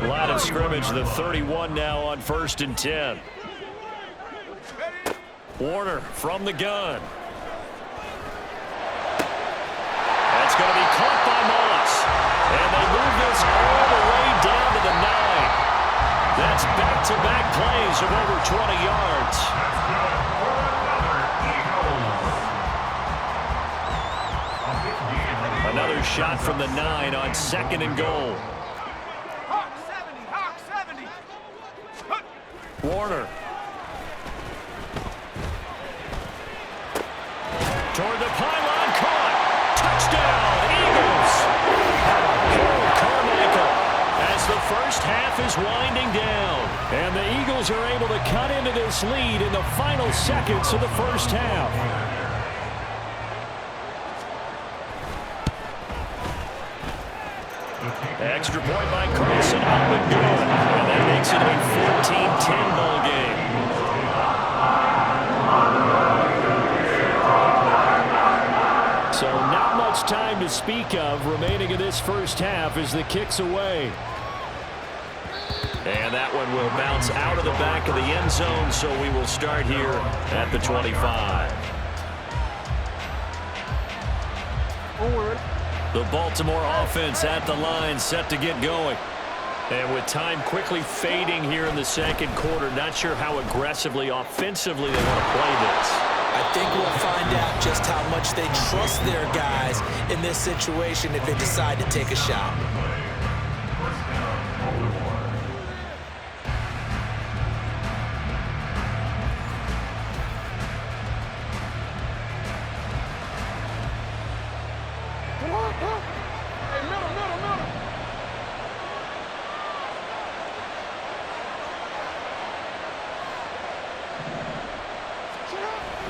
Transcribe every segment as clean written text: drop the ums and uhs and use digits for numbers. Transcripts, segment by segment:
Line of scrimmage, the 31 now on 1st and 10. Warner from the gun. That's going to be caught by Moss. And they move this all the way down to the 9. That's back-to-back plays of over 20 yards. Another shot from the 9 on 2nd and goal. Warner. Toward the pylon, caught. Touchdown, Eagles. Carmichael as the first half is winding down. And the Eagles are able to cut into this lead in the final seconds of the first half. Extra point by Carlson, up and good. And that makes it a 14-10 ball game. So not much time to speak of remaining in this first half as the kick's away. And that one will bounce out of the back of the end zone, so we will start here at the 25. The Baltimore offense at the line, set to get going. And with time quickly fading here in the second quarter, not sure how aggressively, offensively they want to play this. I think we'll find out just how much they trust their guys in this situation if they decide to take a shot.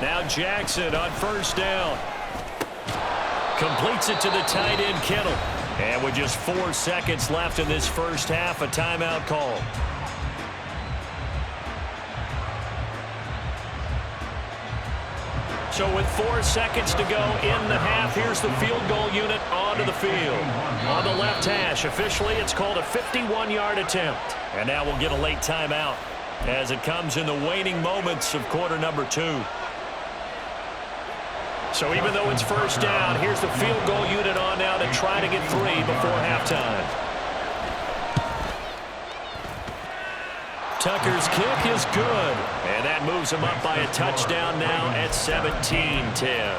Now Jackson on first down. Completes it to the tight end, Kittle. And with just 4 seconds left in this first half, a timeout call. So with 4 seconds to go in the half, here's the field goal unit onto the field. On the left hash, officially it's called a 51-yard attempt. And now we'll get a late timeout as it comes in the waning moments of quarter number 2. So even though it's first down, here's the field goal unit on now to try to get 3 before halftime. Tucker's kick is good. And that moves him up by a touchdown now at 17-10.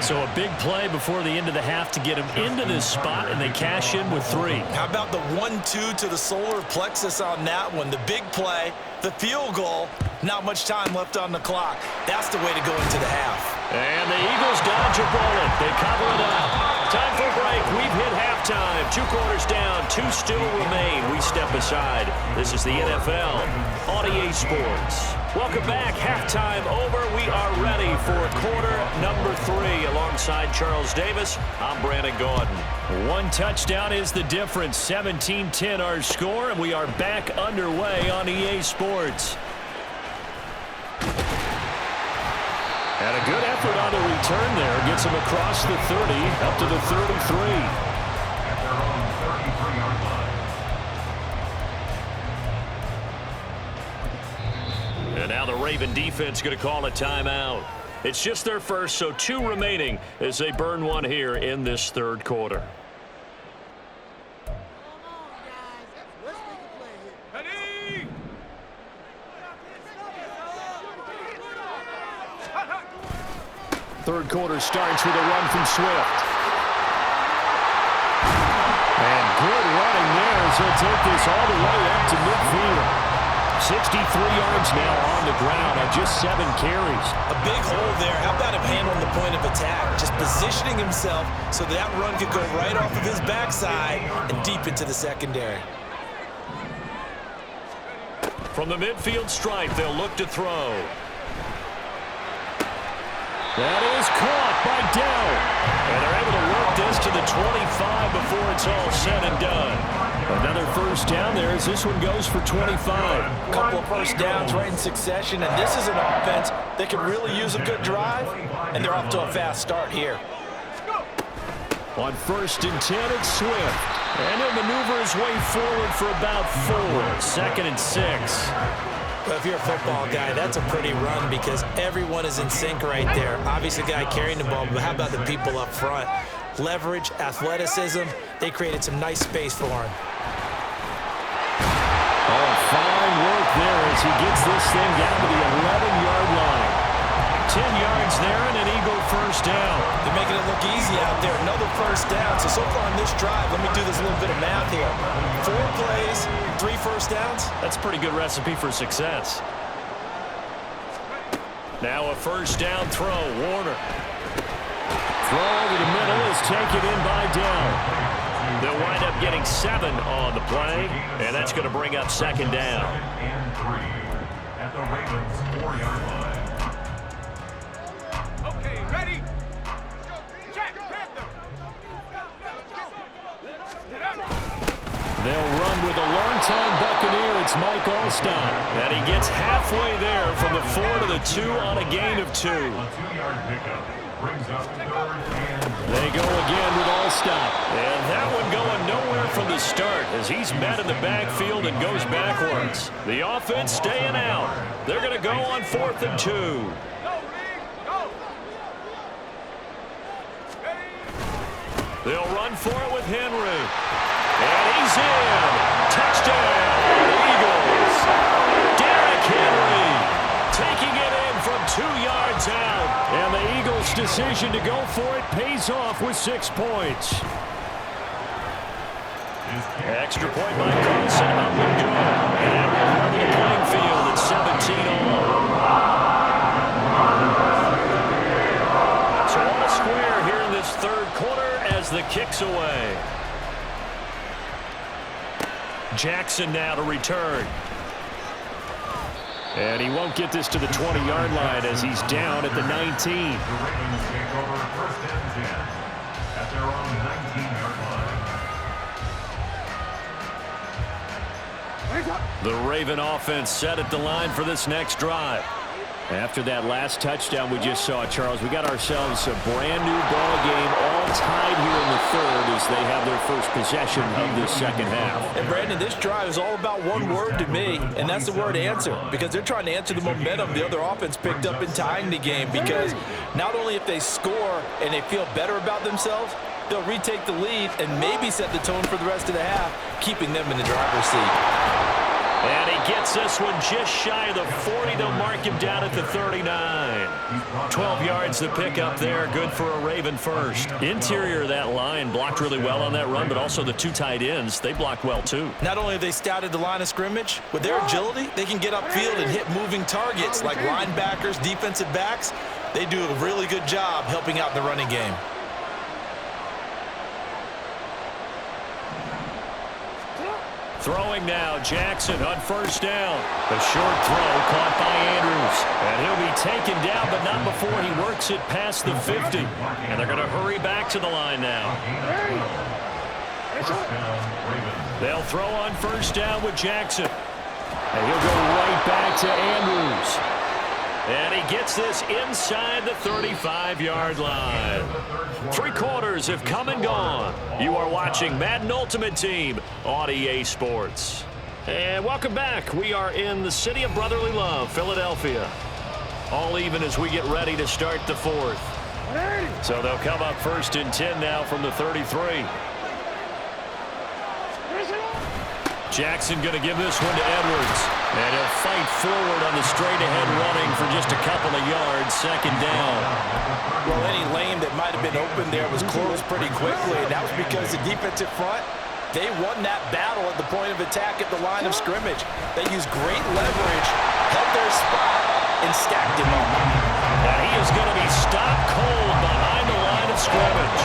So a big play before the end of the half to get him into this spot, and they cash in with 3. How about the 1-2 to the solar plexus on that one? The big play, the field goal, not much time left on the clock. That's the way to go into the half. And the Eagles dodge a bullet. They cover it up. Time for a break. We've hit halftime. 2 quarters down. 2 still remain. We step aside. This is the NFL on EA Sports. Welcome back. Halftime over. We are ready for quarter number 3. Alongside Charles Davis, I'm Brandon Gaudin. 1 touchdown is the difference. 17-10 our score, and we are back underway on EA Sports. And a good effort on the return there. Gets him across the 30, up to the 33. And now the Raven defense going to call a timeout. It's just their first, so 2 remaining as they burn 1 here in this third quarter. Third quarter starts with a run from Swift. And good running there as he'll take this all the way up to midfield. 63 yards now on the ground on just 7 carries. A big hole there. How about him handling the point of attack? Just positioning himself so that run could go right off of his backside and deep into the secondary. From the midfield stripe, they'll look to throw. That is caught by Dell. And they're able to work this to the 25 before it's all said and done. Another first down there as this one goes for 25. A couple of first downs right in succession, and this is an offense that can really use a good drive, and they're off to a fast start here. On 1st and 10, it's Swift. And he'll maneuver his way forward for about 4. 2nd and 6. Well, if you're a football guy, that's a pretty run because everyone is in sync right there. Obviously, the guy carrying the ball, but how about the people up front? Leverage, athleticism, they created some nice space for him. Oh, fine work there as he gets this thing down to the 11-yard line. 10 yards there and an Eagle first down. They're making it look easy out there. Another first down. So far on this drive, let me do this little bit of math here. 4 plays, 3 first downs. That's a pretty good recipe for success. Now a first down throw. Warner. Throw over the middle is taken in by Dell. They'll wind up getting 7 on the play, and that's going to bring up 2nd down. And 3 at the Ravens 4-yard line. Okay, ready? Jack Panther. They'll run with a longtime Buccaneer. It's Mike Allstott. And he gets halfway there from the 4 to the 2 on a gain of 2. A 2-yard pickup brings up 3rd and. They go again with Allstott. And that one going nowhere from the start as he's met in the backfield and goes backwards. The offense staying out. They're going to go on 4th and 2. They'll run for it with Henry. And he's in. Touchdown, Eagles. Derrick Henry taking it in from 2 yards out. And the Eagles' decision to go for it pays off with 6 points. Extra point by Carson, up and good. And that will level the playing field at 17 all. So all square here in this 3rd quarter as the kick's away. Jackson now to return. And he won't get this to the 20-yard line as he's down at the 19. The Ravens take over 1st and 10 at their own 19-yard line. The Raven offense set at the line for this next drive. After that last touchdown we just saw, Charles, we got ourselves a brand new ball game, all tied here in the 3rd as they have their first possession of this 2nd half. And Brandon, this drive is all about one word to me, and that's the word answer, because they're trying to answer the momentum the other offense picked up in tying the game, because not only if they score and they feel better about themselves, they'll retake the lead and maybe set the tone for the rest of the half, keeping them in the driver's seat. And he gets this one just shy of the 40. They'll mark him down at the 39. 12 yards to pick up there. Good for a Raven first. Interior of that line blocked really well on that run, but also the 2 tight ends, they blocked well too. Not only have they scouted the line of scrimmage, with their agility, they can get upfield and hit moving targets like linebackers, defensive backs. They do a really good job helping out in the running game. Throwing now, Jackson on 1st down. A short throw caught by Andrews. And he'll be taken down, but not before he works it past the 50. And they're going to hurry back to the line now. They'll throw on 1st down with Jackson. And he'll go right back to Andrews. And he gets this inside the 35-yard line. 3 quarters have come and gone. You are watching Madden Ultimate Team on EA Sports. And welcome back. We are in the city of brotherly love, Philadelphia. All even as we get ready to start the 4th. So they'll come up 1st and 10 now from the 33. Jackson going to give this one to Edwards. And he'll fight forward on the straight-ahead running for just a couple of yards. 2nd down. Well, any lane that might have been open there was closed pretty quickly, and that was because the defensive front, they won that battle at the point of attack at the line of scrimmage. They used great leverage, held their spot, and stacked him up. And he is going to be stopped cold behind the line of scrimmage.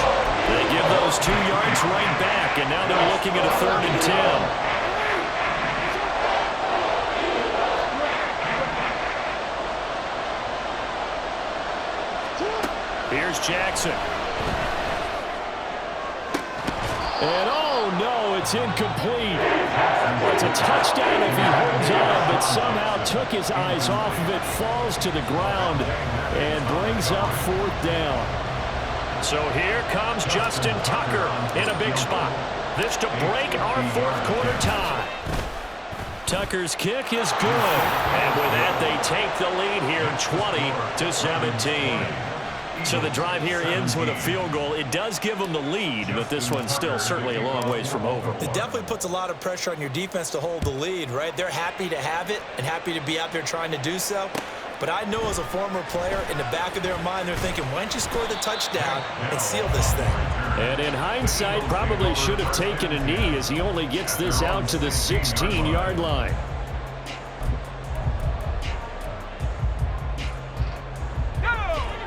They give those 2 yards right back, and now they're looking at a 3rd and 10. Here's Jackson. And oh no, it's incomplete. It's a touchdown if he holds on, but somehow took his eyes off of it, falls to the ground, and brings up 4th down. So here comes Justin Tucker in a big spot. This to break our fourth quarter tie. Tucker's kick is good. And with that, they take the lead here 20-17. So the drive here ends with a field goal. It does give them the lead, but this one's still certainly a long ways from over. It definitely puts a lot of pressure on your defense to hold the lead, right? They're happy to have it and happy to be out there trying to do so. But I know as a former player, in the back of their mind, they're thinking, why don't you score the touchdown and seal this thing? And in hindsight, probably should have taken a knee as he only gets this out to the 16-yard line.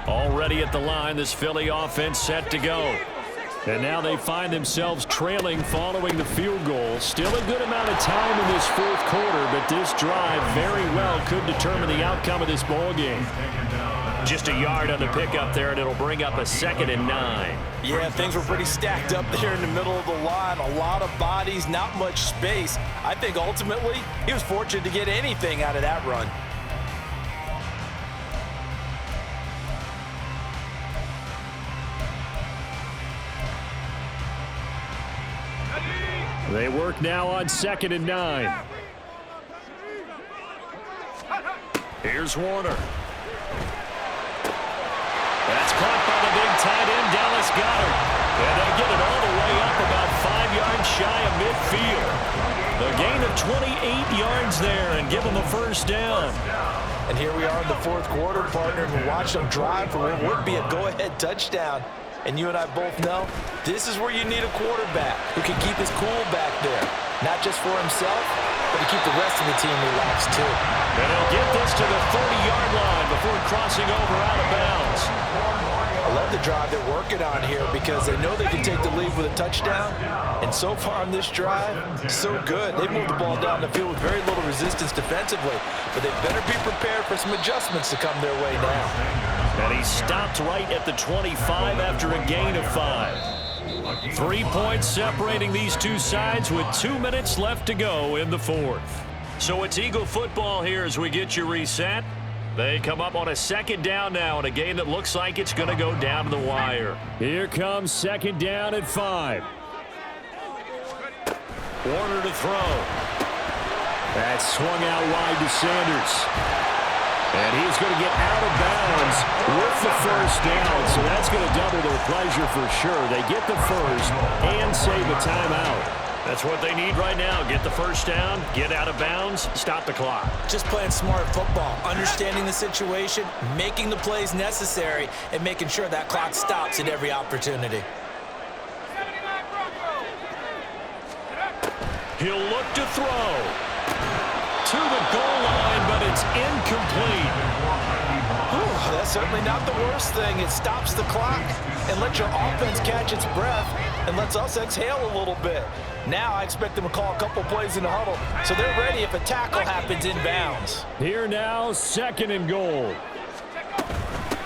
Already at the line, this Philly offense set to go. And now they find themselves trailing following the field goal. Still a good amount of time in this fourth quarter, but this drive very well could determine the outcome of this ball game. Just a yard on the pickup there, and it'll bring up a 2nd and 9. Yeah, things were pretty stacked up there in the middle of the line. A lot of bodies, not much space. I think ultimately he was fortunate to get anything out of that run. They work now on 2nd and 9. Here's Warner. That's caught by the big tight end, Dallas Goedert. And they get it all the way up about 5 yards shy of midfield. A gain of 28 yards there and give them a first down. And here we are in the fourth quarter, partner, and we're watching them drive for what would be a go-ahead touchdown. And you and I both know this is where you need a quarterback who can keep his cool back there. Not just for himself, but to keep the rest of the team relaxed too. And he'll get this to the 30-yard line before crossing over out of bounds. I love the drive they're working on here because they know they can take the lead with a touchdown. And so far on this drive, so good. They've moved the ball down the field with very little resistance defensively. But they better be prepared for some adjustments to come their way now. And he stopped right at the 25 after a gain of 5. 3 points separating these two sides with 2 minutes left to go in the fourth. So it's Eagle football here as we get you reset. They come up on a 2nd down now in a game that looks like it's going to go down to the wire. Here comes 2nd down at 5. Warner to throw. That swung out wide to Sanders. And he's going to get out of bounds with the first down. So that's going to double their pleasure for sure. They get the first and save a timeout. That's what they need right now. Get the first down, get out of bounds, stop the clock. Just playing smart football, understanding the situation, making the plays necessary, and making sure that clock stops at every opportunity. He'll look to throw. To the goal line, but it's incomplete. Whew, that's certainly not the worst thing. It stops the clock and lets your offense catch its breath and lets us exhale a little bit. Now I expect them to call a couple plays in the huddle so they're ready if a tackle happens in bounds. Here now, 2nd and goal.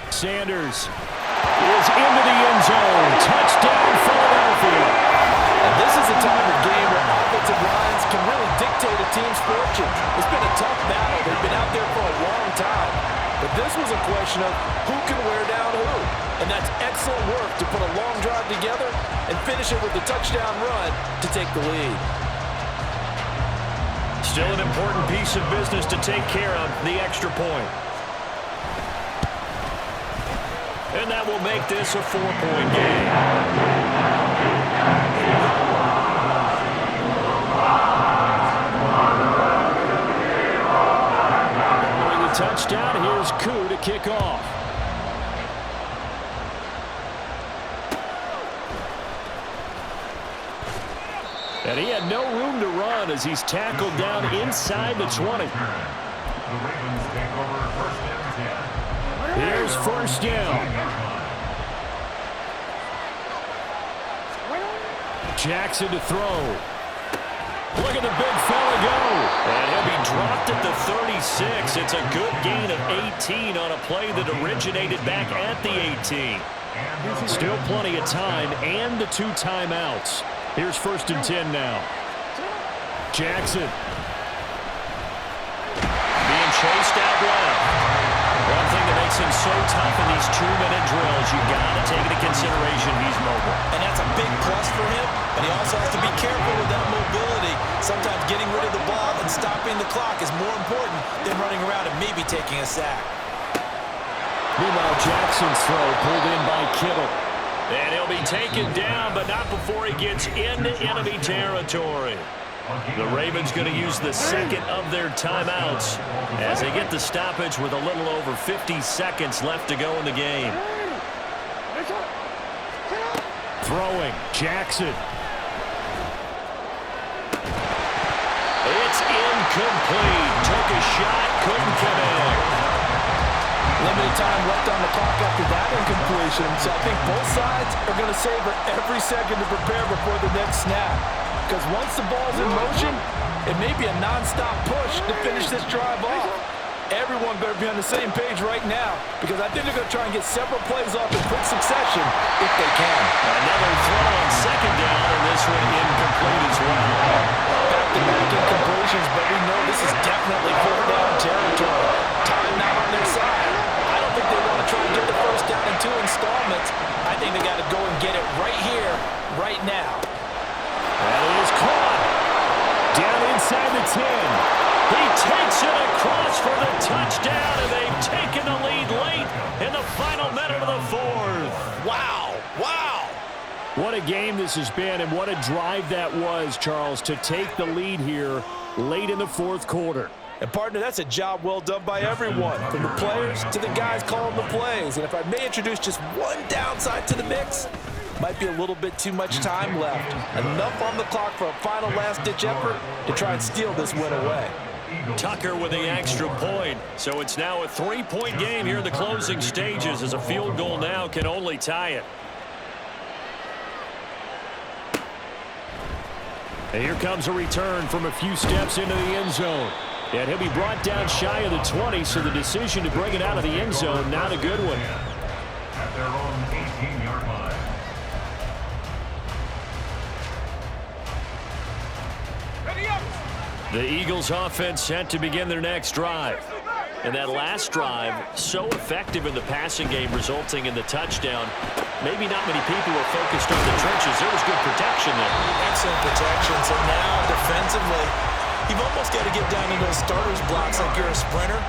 Sanders is into the end zone. Touchdown, Philadelphia. And this is a time of game where offensive lines can really dictate a team's fortune. It's been a tough battle. They've been out there for a long time. But this was a question of who can wear down who. And that's excellent work to put a long drive together and finish it with a touchdown run to take the lead. Still an important piece of business to take care of, the extra point. And that will make this a 4-point game. Touchdown, here's Koo to kick off. And he had no room to run as he's tackled down inside the 20. Here's first down. Jackson to throw. Look at the big fella go. And he'll be dropped at the 36. It's a good gain of 18 on a play that originated back at the 18. Still plenty of time and the 2 timeouts. Here's 1st and 10 now. Jackson. Being chased out left. One thing that makes Jackson so tough in these 2-minute drills. You got to take into consideration he's mobile. And that's a big plus for him, but he also has to be careful with that mobility. Sometimes getting rid of the ball and stopping the clock is more important than running around and maybe taking a sack. Meanwhile, Jackson's throw pulled in by Kittle. And he'll be taken down, but not before he gets into enemy territory. The Ravens going to use the second of their timeouts as they get the stoppage with a little over 50 seconds left to go in the game. Throwing, Jackson. It's incomplete. Took a shot, couldn't connect. Limited time left on the clock after that incompletion, so I think both sides are going to savor every second to prepare before the next snap. Because once the ball's in motion, it may be a non-stop push to finish this drive off. Everyone better be on the same page right now, because I think they're going to try and get several plays off in quick succession if they can. Another throw on second down, and this one incomplete as well. Back-to-back incompletions, but we know this is definitely fourth down territory. Time not on their side. I don't think they want to try and get the first down in 2 installments. I think they got to go and get it right here, right now. And it is caught. Down inside the 10. He takes it across for the touchdown, and they've taken the lead late in the final minute of the fourth. Wow. Wow. What a game this has been, and what a drive that was, Charles, to take the lead here late in the fourth quarter. And, partner, that's a job well done by everyone, from the players to the guys calling the plays. And if I may introduce just one downside to the mix, might be a little bit too much time left. Enough on the clock for a final last-ditch effort to try and steal this win away. Tucker with the extra point. So it's now a 3-point game here in the closing stages, as a field goal now can only tie it. And here comes a return from a few steps into the end zone. And he'll be brought down shy of the 20, so the decision to bring it out of the end zone, not a good one. At their own 18-yard line. Ready up! The Eagles offense set to begin their next drive. And that last drive, so effective in the passing game, resulting in the touchdown. Maybe not many people were focused on the trenches. There was good protection there. Excellent protection. So now, defensively, you've almost got to get down in those starters blocks like you're a sprinter.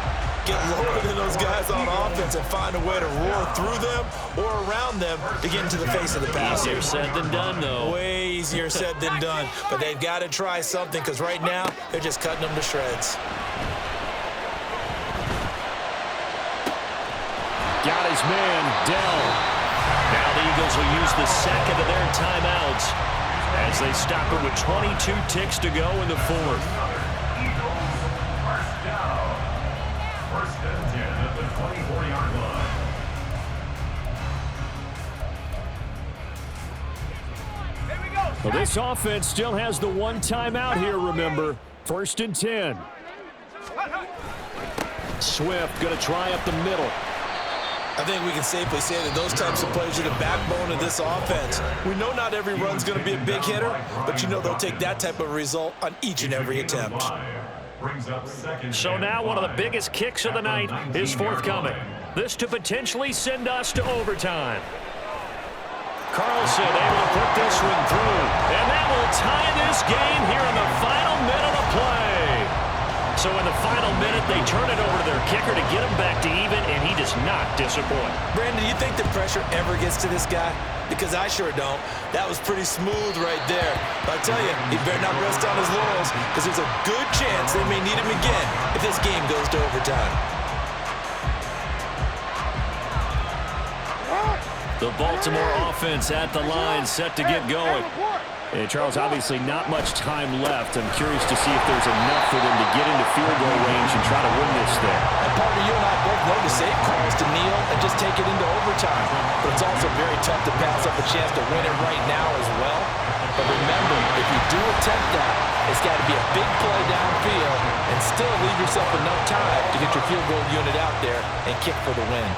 Get lower than those guys on offense and find a way to roar through them or around them to get into the face of the passer. Easier said than done, though. Way easier said than done. But they've got to try something, because right now, they're just cutting them to shreds. Got his man, Dell. Now the Eagles will use the second of their timeouts as they stop it with 22 ticks to go in the fourth. Eagles first down. First and 10 at the 24-yard line. Here we go! Well, this offense still has the one timeout here, remember. First and 10. Swift going to try up the middle. I think we can safely say that those types of plays are the backbone of this offense. We know not every run's going to be a big hitter, but you know they'll take that type of result on each and every attempt. So now one of the biggest kicks of the night is forthcoming. This to potentially send us to overtime. Carlson able to put this one through, and that will tie this game here in the final minute of play. So in the final minute, they turn it over to their kicker to get him back to even, and he does not disappoint. Brandon, do you think the pressure ever gets to this guy? Because I sure don't. That was pretty smooth right there. But I tell you, he better not rest on his laurels, because there's a good chance they may need him again if this game goes to overtime. The Baltimore offense at the line, set to get going. And Charles, obviously not much time left. I'm curious to see if there's enough for them to get into field goal range and try to win this thing. And partner, you and I both know the safe call is to kneel and just take it into overtime. But it's also very tough to pass up a chance to win it right now as well. But remember, if you do attempt that, it's got to be a big play downfield and still leave yourself enough time to get your field goal unit out there and kick for the win.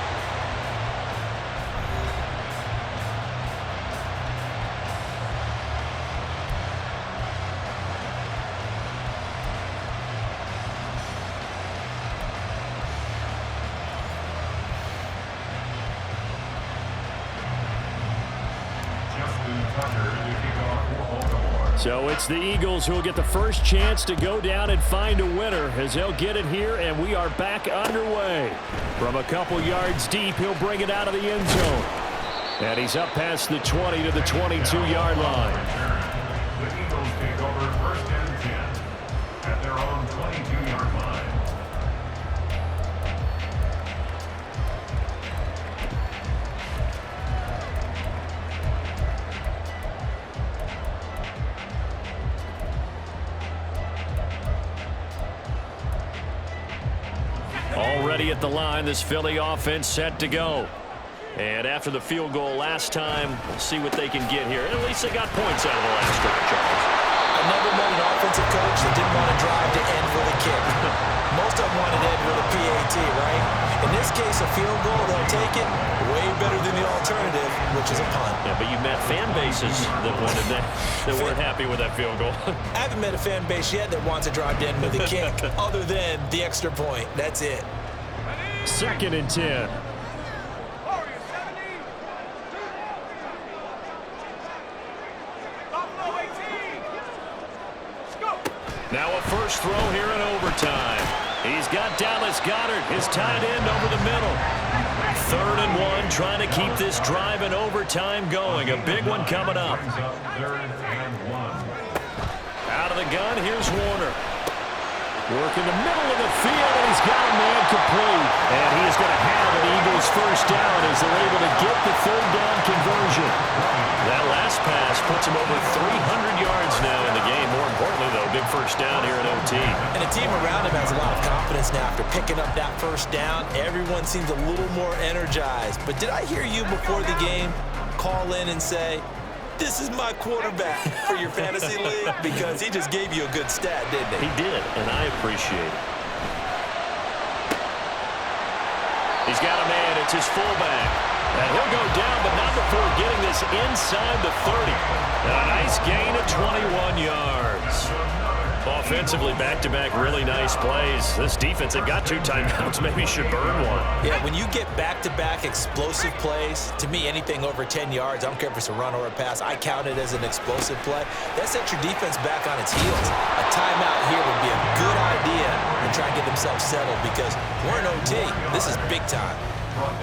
So it's the Eagles who will get the first chance to go down and find a winner as they'll get it here, and we are back underway. From a couple yards deep, he'll bring it out of the end zone. And he's up past the 20 to the 22-yard line. The Eagles take over first and 10 at their own 22-yard line. Already at the line, this Philly offense set to go. And after the field goal last time, we'll see what they can get here. At least they got points out of the last drive, Charles. I never met an offensive coach that didn't want to drive to end with a kick. Most of them want to end with a PAT, right? In this case, a field goal, they'll take it way better than the alternative, which is a punt. Yeah, but you've met fan bases that wanted that weren't happy with that field goal. I haven't met a fan base yet that wants to drive to end with a kick other than the extra point. That's it. 2nd and 10. Now a first throw here in overtime. He's got Dallas Goedert, his tight end, over the middle. 3rd and 1, trying to keep this drive in overtime going. A big one coming up. Out of the gun, here's Warner. Work in the middle of the field, and he's got a man complete. And he is going to have an Eagles first down as they're able to get the 3rd down conversion. That last pass puts him over 300 yards now in the game. More importantly, though, big first down here at OT. And the team around him has a lot of confidence now after picking up that first down. Everyone seems a little more energized. But did I hear you before the game call in and say, this is my quarterback for your fantasy league? Because he just gave you a good stat, didn't he? He did, and I appreciate it. He's got a man. It's his fullback. And he'll go down, but not before getting this inside the 30. And a nice gain of 21 yards. Offensively, back-to-back really nice plays. This defense, they've got 2 timeouts. Maybe should burn one. Yeah, when you get back-to-back explosive plays, to me, anything over 10 yards, I don't care if it's a run or a pass, I count it as an explosive play. That sets your defense back on its heels. A timeout here would be a good idea to try and get themselves settled because we're in OT. This is big time.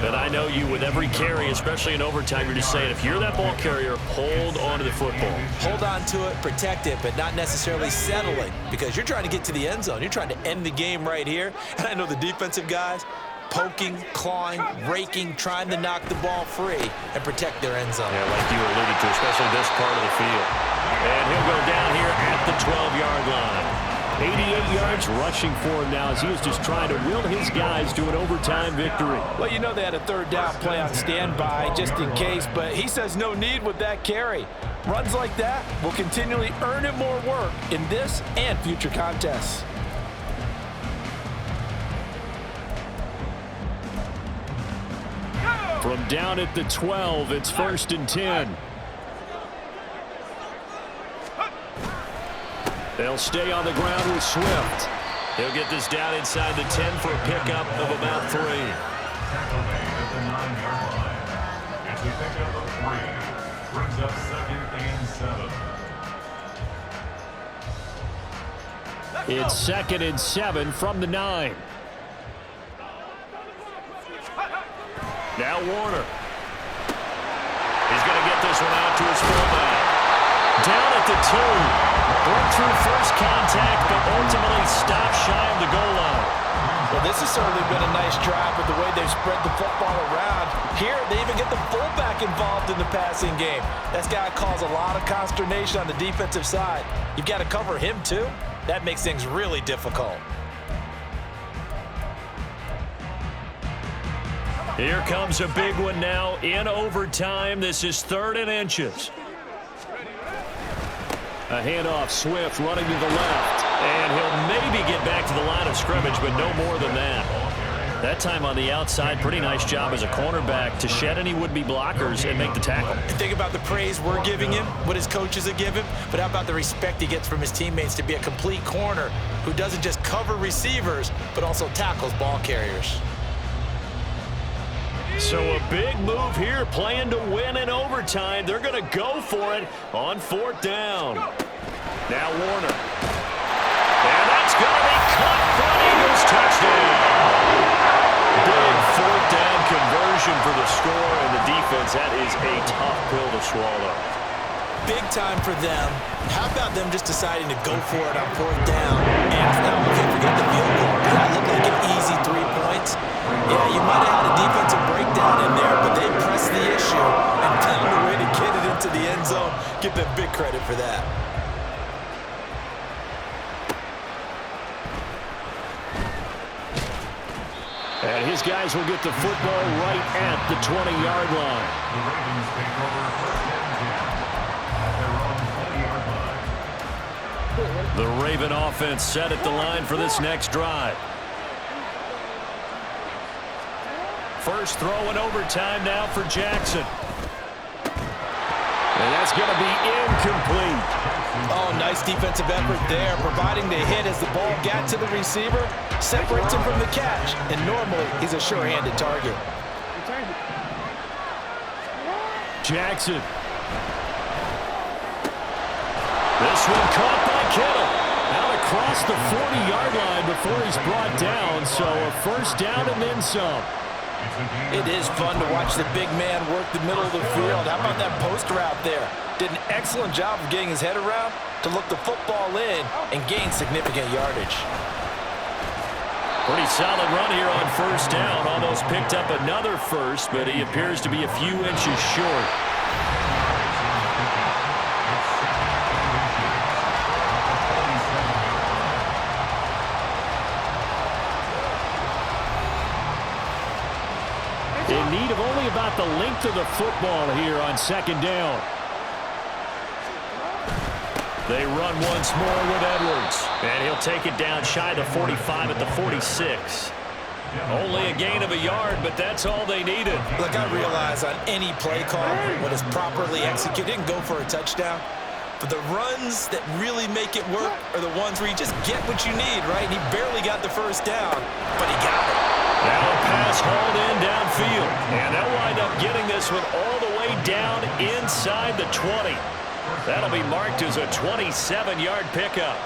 And I know you, with every carry, especially in overtime, you're just saying, if you're that ball carrier, hold on to the football. Hold on to it, protect it, but not necessarily settling because you're trying to get to the end zone. You're trying to end the game right here. And I know the defensive guys poking, clawing, raking, trying to knock the ball free and protect their end zone. Yeah, like you alluded to, especially this part of the field. And he'll go down here at the 12-yard line. 88 yards rushing for him now as he is just trying to will his guys to an overtime victory. Well, you know they had a 3rd down play on standby just in case, but he says no need with that carry. Runs like that will continually earn him more work in this and future contests. From down at the 12, it's 1st and 10. They'll stay on the ground with Swift. He'll get this down inside the 10 for a pickup of about 3. Tackle made at the 9-yard line. It's a pickup of 3. Brings up 2nd and 7. It's 2nd and 7 from the 9. Now Warner. He's going to get this one out to his fullback. Down at the 2. Broke through first contact, but ultimately stopped shy of the goal line. Well, this has certainly been a nice drive with the way they've spread the football around. Here, they even get the fullback involved in the passing game. That's got to cause a lot of consternation on the defensive side. You've got to cover him, too. That makes things really difficult. Here comes a big one now in overtime. This is 3rd and inches. A handoff, Swift running to the left. And he'll maybe get back to the line of scrimmage, but no more than that. That time on the outside, pretty nice job as a cornerback to shed any would-be blockers and make the tackle. And think about the praise we're giving him, what his coaches have given, but how about the respect he gets from his teammates to be a complete corner who doesn't just cover receivers, but also tackles ball carriers. So a big move here, playing to win in overtime. They're going to go for it on 4th down. Now Warner. And that's going to be caught for an Eagles touchdown. Big fourth down conversion for the score, and the defense, that is a tough pill to swallow. Big time for them. How about them just deciding to go for it on fourth down? And now we can't forget the field goal. That looked like an easy 3 points. Yeah, you might have had a defensive breakdown in there, but they pressed the issue and found a way to get it into the end zone. Give them big credit for that. And his guys will get the football right at the 20-yard line. The Ravens take over first and 10 at their own 20-yard line. The Raven offense set at the line for this next drive. First throw in overtime now for Jackson. And that's going to be incomplete. Oh, nice defensive effort there, providing the hit as the ball got to the receiver, separates him from the catch, and normally he's a sure-handed target. Jackson. This one caught by Kittle. Out across the 40-yard line before he's brought down, so a first down and then some. It is fun to watch the big man work the middle of the field. How about that post route there? Did an excellent job of getting his head around to look the football in and gain significant yardage. Pretty solid run here on first down. Almost picked up another first, but he appears to be a few inches short. In need of only about the length of the football here on second down. They run once more with Edwards. And he'll take it down shy of the 45 at the 46. Only a gain of a yard, but that's all they needed. Look, I realize on any play call, when it's properly executed, and go for a touchdown. But the runs that really make it work are the ones where you just get what you need, right? He barely got the first down, but he got it. Now a pass hauled in downfield. And they'll wind up getting this one all the way down inside the 20. That'll be marked as a 27-yard pickup.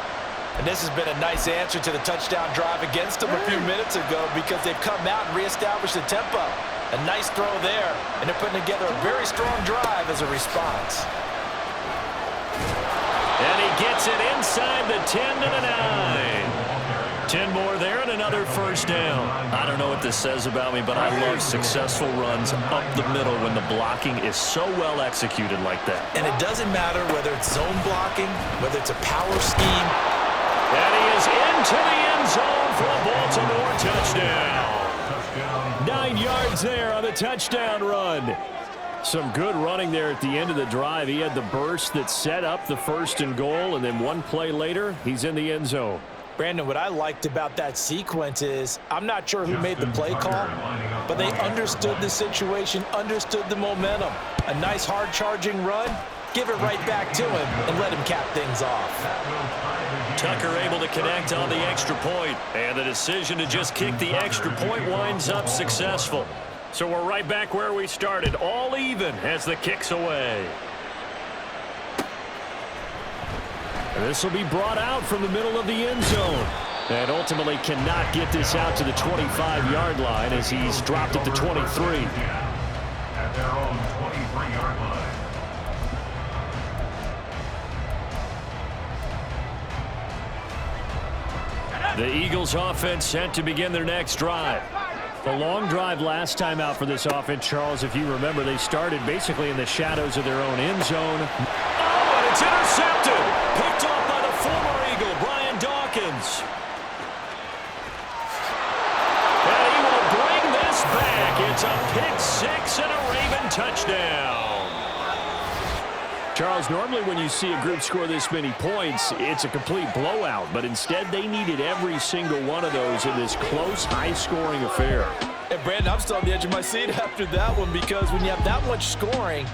And this has been a nice answer to the touchdown drive against them a few minutes ago because they've come out and reestablished the tempo. A nice throw there, and they're putting together a very strong drive as a response. And he gets it inside the 10 to the 9. 10 more there and another first down. I don't know what this says about me, but I love successful runs up the middle when the blocking is so well executed like that. And it doesn't matter whether it's zone blocking, whether it's a power scheme. And he is into the end zone for a Baltimore touchdown. 9 yards there on the touchdown run. Some good running there at the end of the drive. He had the burst that set up the first and goal, and then one play later, he's in the end zone. Brandon, what I liked about that sequence is I'm not sure who made the play call, but they understood the situation, understood the momentum. A nice hard-charging run, give it right back to him, and let him cap things off. Tucker able to connect on the extra point, and the decision to just kick the extra point winds up successful. So we're right back where we started, all even as the kick's away. This will be brought out from the middle of the end zone. And ultimately cannot get this out to the 25-yard line as he's dropped at the 23. At their own 23-yard line. The Eagles offense set to begin their next drive. The long drive last time out for this offense, Charles, if you remember, they started basically in the shadows of their own end zone. Oh, and it's intercepted. Picked off by the former Eagle, Brian Dawkins. And he will bring this back. It's a pick-6 and a Raven touchdown. Charles, normally when you see a group score this many points, it's a complete blowout. But instead, they needed every single one of those in this close, high-scoring affair. And, Brandon, I'm still on the edge of my seat after that one because when you have that much scoring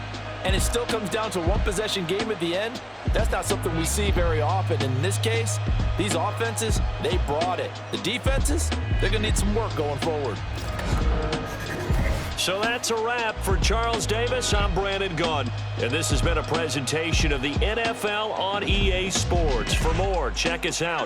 and it still comes down to a one-possession game at the end, that's not something we see very often. In this case, these offenses, they brought it. The defenses, they're going to need some work going forward. So that's a wrap. For Charles Davis, I'm Brandon Gaudin. And this has been a presentation of the NFL on EA Sports. For more, check us out